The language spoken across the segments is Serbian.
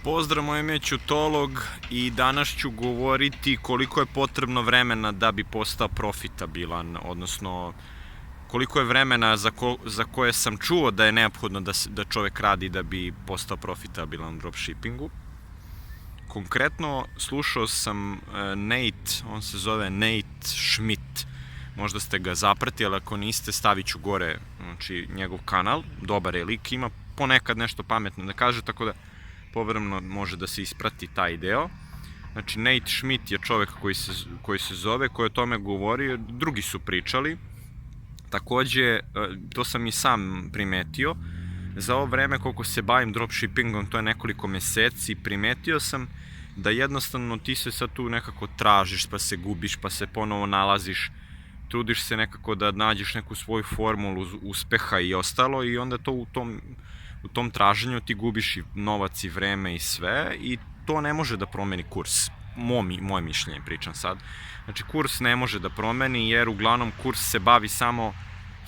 Pozdrav, moj ime je Ćutolog i danas ću govoriti koliko je potrebno vremena da bi postao profitabilan, odnosno koliko je vremena za koje sam čuo da je neophodno da čovek radi da bi postao profitabilan u dropshippingu. Konkretno, slušao sam Nate, on se zove Nate Schmidt, možda ste ga zapratili, ako niste stavit ću gore njegov kanal, dobar je lik, ima ponekad nešto pametno da kaže, tako da povremeno može da se isprati taj deo. Znači, Nate Schmidt je čovek koji se zove, koji o tome govori, drugi su pričali. Takođe, to sam i sam primetio, za ovo vreme koliko se bavim dropshippingom, to je nekoliko meseci, primetio sam da jednostavno ti se sad tu nekako tražiš, pa se gubiš, pa se ponovo nalaziš, trudiš se nekako da nađeš neku svoju formulu uspeha i ostalo, i onda to u tom traženju ti gubiš i novac i vreme i sve, i to ne može da promeni kurs. Moje mišljenje pričam sad. Znači, kurs ne može da promeni, jer uglavnom kurs se bavi samo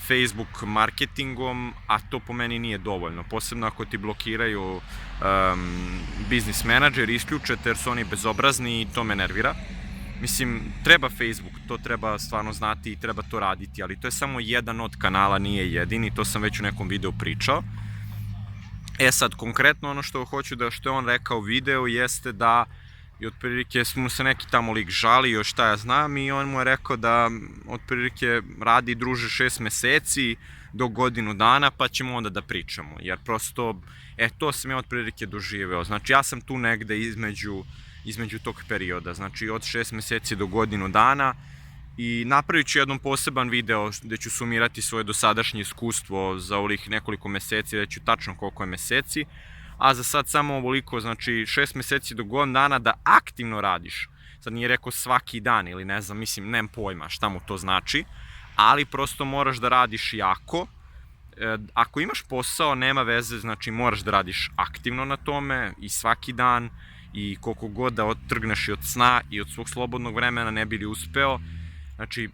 Facebook marketingom, a to po meni nije dovoljno. Posebno ako ti blokiraju biznis menadžeri, isključete jer su oni bezobrazni i to me nervira. Mislim, treba Facebook, to treba stvarno znati i treba to raditi, ali to je samo jedan od kanala, nije jedini, to sam već u nekom videu pričao. E sad, konkretno ono što hoću što je on rekao u videu jeste da i otprilike mu se neki tamo lik žalio, šta ja znam, i on mu je rekao da otprilike radi druže 6 meseci do godinu dana, pa ćemo onda da pričamo, jer prosto, to sam ja otprilike doživeo. Znači, ja sam tu negde između tog perioda, znači od 6 meseci do godinu dana, i napravit ću jednom poseban video gde ću sumirati svoje dosadašnje iskustvo za ovih nekoliko meseci, reći ću tačno koliko je meseci, a za sad samo ovoliko, znači 6 meseci do godinu dana da aktivno radiš. Sad nije rekao svaki dan ili ne znam, mislim, nemam pojma šta mu to znači, ali prosto moraš da radiš jako. Ako imaš posao, nema veze, znači moraš da radiš aktivno na tome i svaki dan, i koliko god da otrgneš i od sna i od svog slobodnog vremena ne bi li uspeo. Znači,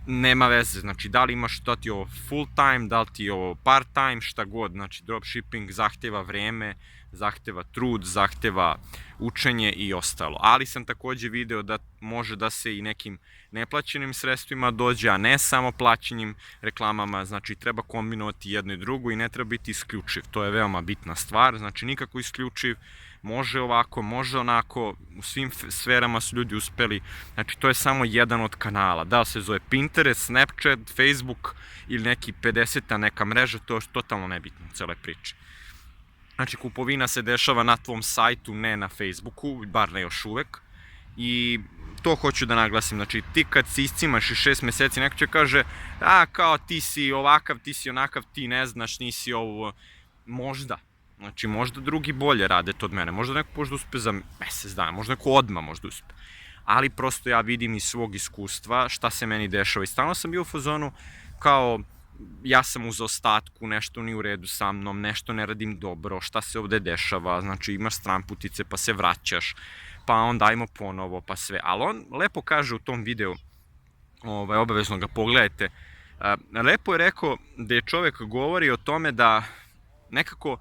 nema veze, znači da li imaš, da ti je ovo full time, da li ti je ovo part time, šta god, znači dropshipping zahteva vreme, zahteva trud, zahteva učenje i ostalo. Ali sam takođe video da može da se i nekim neplaćenim sredstvima dođe, a ne samo plaćenim reklamama, znači treba kombinovati jedno i drugo i ne treba biti isključiv, to je veoma bitna stvar, znači nikako isključiv, može ovako, može onako, u svim sferama su ljudi uspeli, znači to je samo jedan od kanala, da li se zove Pinterest, Snapchat, Facebook ili neki 50-a neka mreža, to je totalno nebitno u cele priče. Znači, kupovina se dešava na tvom sajtu, ne na Facebooku, bar ne još uvek, i to hoću da naglasim, znači ti kad se iscimaš i 6 meseci, neko će kaže, kao ti si ovakav, ti si onakav, ti ne znaš, nisi ovo, možda. Znači, možda drugi bolje rade to od mene, možda neko možda uspe za mesec dana, možda neko odmah možda uspe. Ali prosto ja vidim iz svog iskustva šta se meni dešava i stalno sam bio u fazonu kao ja sam u zaostatku, nešto nije u redu sa mnom, nešto ne radim dobro, šta se ovde dešava, znači imaš stranputice pa se vraćaš, pa onda ajmo ponovo, pa sve. Ali on lepo kaže u tom videu, obavezno ga pogledajte, lepo je rekao da je čovek govori o tome da nekako,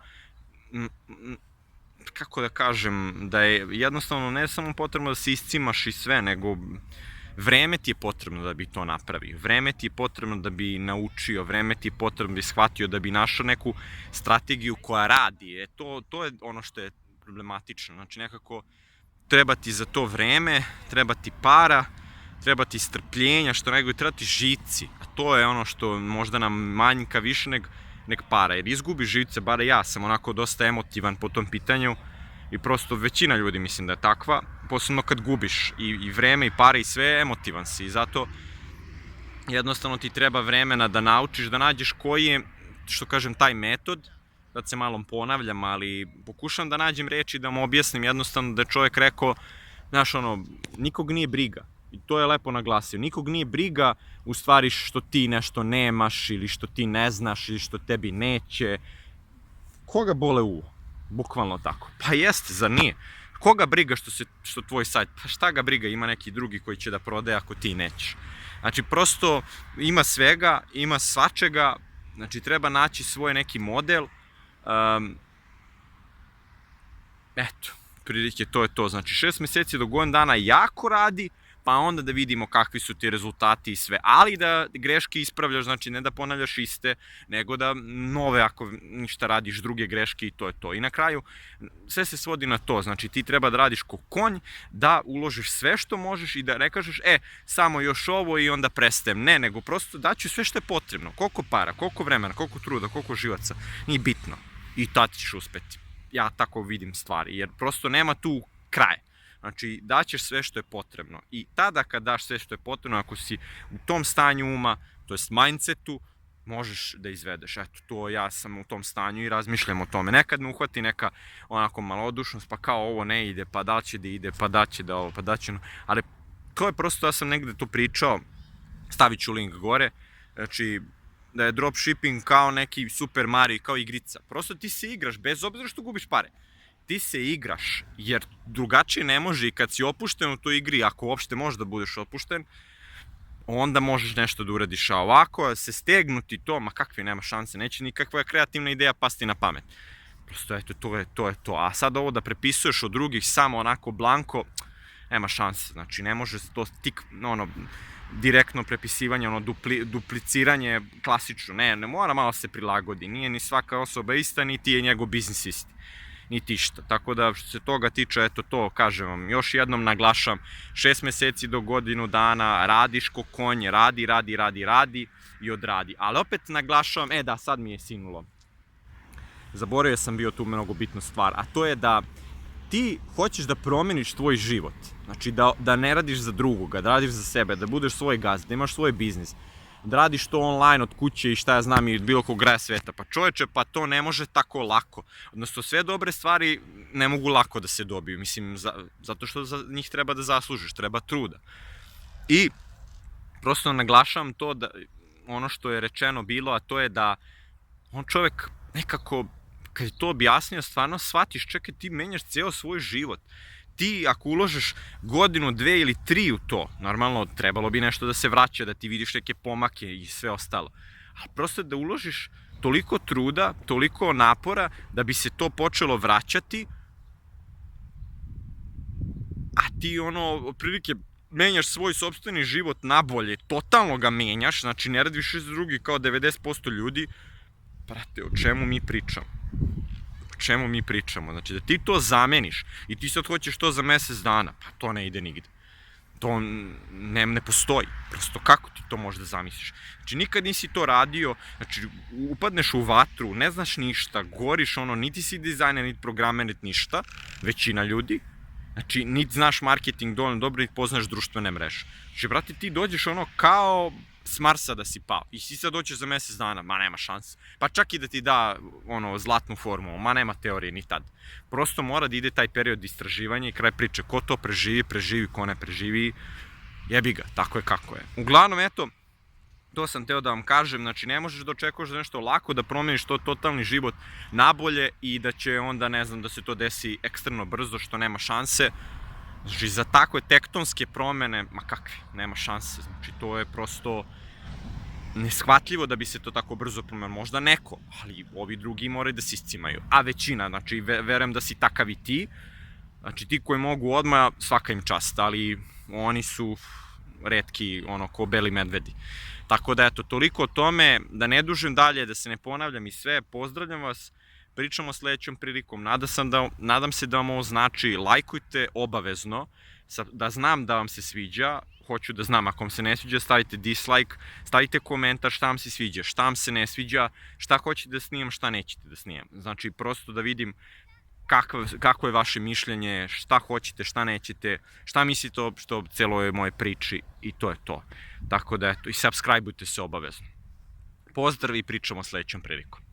kako da kažem, da je jednostavno ne samo potrebno da se iscimaš i sve, nego vreme ti je potrebno da bi to napravio, vreme ti je potrebno da bi naučio, vreme ti je potrebno da bi shvatio, da bi našao neku strategiju koja radi. To je ono što je problematično, znači nekako treba ti za to vreme, treba ti para, treba ti strpljenja, što nego treba ti živci, a to je ono što možda nam manjka više nek para, jer izgubi živce, bar ja sam onako dosta emotivan po tom pitanju i prosto većina ljudi mislim da je takva, posebno kad gubiš i vreme i pare i sve, emotivan si, i zato jednostavno ti treba vremena da naučiš, da nađeš koji je, što kažem, taj metod, da se malo ponavljam, ali pokušam da nađem reči da mu objasnim jednostavno da je čovjek rekao, znaš ono, nikog nije briga. I to je lepo naglasio. Nikog nije briga u stvari što ti nešto nemaš ili što ti ne znaš ili što tebi neće. Koga bole uvo? Bukvalno tako. Pa jeste, zar nije? Koga briga što tvoj sajt? Pa šta ga briga, ima neki drugi koji će da prodaje ako ti nećeš. Znači prosto ima svega, ima svačega, znači treba naći svoj neki model. eto, prilike to je to. Znači 6 meseci do godinu dana jako radi, pa onda da vidimo kakvi su ti rezultati i sve. Ali da greške ispravljaš, znači ne da ponavljaš iste, nego da nove, ako ništa radiš, druge greške i to je to. I na kraju, sve se svodi na to, znači ti treba da radiš ko konj, da uložiš sve što možeš i da ne kažeš, samo još ovo i onda prestajem. Ne, nego prosto daću sve što je potrebno. Koliko para, koliko vremena, koliko truda, koliko živaca, nije bitno. I tad ćeš uspeti. Ja tako vidim stvari, jer prosto nema tu kraja. Znači, daćeš sve što je potrebno. I tada kad daš sve što je potrebno, ako si u tom stanju uma, to jest mindsetu, možeš da izvedeš. Eto, to ja sam u tom stanju i razmišljam o tome. Nekad me uhvati neka onako malodušnost, pa kao ovo ne ide, pa da će da ide, pa da će da ovo, pa da će ono. Ali to je prosto, ja sam negde to pričao, stavit ću link gore, znači, da je dropshipping kao neki Super Mario, kao igrica. Prosto ti se igraš, bez obzira što gubiš pare. Ti se igraš, jer drugačije ne može i kad si opušten u toj igri, ako uopšte možeš da budeš opušten, onda možeš nešto da uradiš, a ovako se stegnuti to, ma kakvi, nema šanse, neće nikakva kreativna ideja pasti na pamet. Prosto, eto, to je to. A sad ovo da prepisuješ od drugih samo onako blanko, nema šanse, znači ne može to direktno prepisivanje, dupliciranje klasično, ne mora malo se prilagodi, nije ni svaka osoba ista, niti je njegov biznis isti. Niti išta. Tako da što se toga tiče, eto to, kažem vam, još jednom naglašam, 6 meseci do godinu dana, radiš ko konj, radi i odradi. Ali opet naglašavam, da, sad mi je sinulo. Zaboravio sam bio tu mnogo bitnu stvar, a to je da ti hoćeš da promeniš tvoj život. Znači da ne radiš za drugoga, da radiš za sebe, da budeš svoj gazda, da imaš svoj biznis. Da radiš to online od kuće i šta ja znam i od bilo kog kraja sveta. Pa čoveče, pa to ne može tako lako. Odnosno, sve dobre stvari ne mogu lako da se dobiju. Mislim, zato što za njih treba da zaslužiš, treba truda. I prosto naglašavam to da ono što je rečeno bilo, a to je da on čovek nekako, kad je to objasnio, stvarno shvatiš, čekaj, ti menjaš ceo svoj život. Ti ako uložiš godinu, 2 ili 3 u to, normalno trebalo bi nešto da se vraća, da ti vidiš neke pomake i sve ostalo. Ali prosto da uložiš toliko truda, toliko napora da bi se to počelo vraćati, a ti otprilike menjaš svoj sopstveni život nabolje, totalno ga menjaš, znači ne radiš za drugi kao 90% ljudi, brate, o čemu mi pričamo? Čemu mi pričamo, znači da ti to zameniš i ti sad hoćeš to za mesec dana, pa to ne ide nigde. To ne postoji, prosto kako ti to možeš da zamisliš? Znači nikad nisi to radio, znači upadneš u vatru, ne znaš ništa, goriš niti si dizajner, niti programer, niti ništa, većina ljudi, znači niti znaš marketing dovoljno dobro, niti poznaš društvene mreže. Znači, brate, ti dođeš kao s Marsa da si pao i si sad doćeš za mesec dana, ma nema šanse. Pa čak i da ti da zlatnu formulu, ma nema teorije ni tad. Prosto mora da ide taj period istraživanja i kraj priče. Ko to preživi, ko ne preživi, jebi ga, tako je kako je. Uglavnom, eto, to sam teo da vam kažem, znači ne možeš da očekuješ da nešto lako, da promeniš to totalni život nabolje i da će onda, ne znam, da se to desi ekstremno brzo, što nema šanse. Znači, za takve tektonske promene, ma kakvi, nema šanse. Znači, to je prosto neshvatljivo da bi se to tako brzo promenilo. Možda neko, ali ovi drugi moraju da se iscimaju. A većina, znači, verujem da si takav i ti. Znači, ti koji mogu odmah, svaka im čast, ali oni su retki, ko beli medvedi. Tako da, eto, toliko o tome, da ne dužim dalje, da se ne ponavljam i sve, pozdravljam vas. Pričamo sledećom prilikom. Nadam se da vam ovo znači, lajkujte obavezno, da znam da vam se sviđa, hoću da znam, ako vam se ne sviđa, stavite dislike, stavite komentar šta vam se sviđa, šta vam se ne sviđa, šta hoćete da snimam, šta nećete da snimam. Znači, prosto da vidim kako je vaše mišljenje, šta hoćete, šta nećete, šta mislite o celoj moje priči i to je to. Tako da, eto, i subscribeujte se obavezno. Pozdrav i pričamo sledećom prilikom.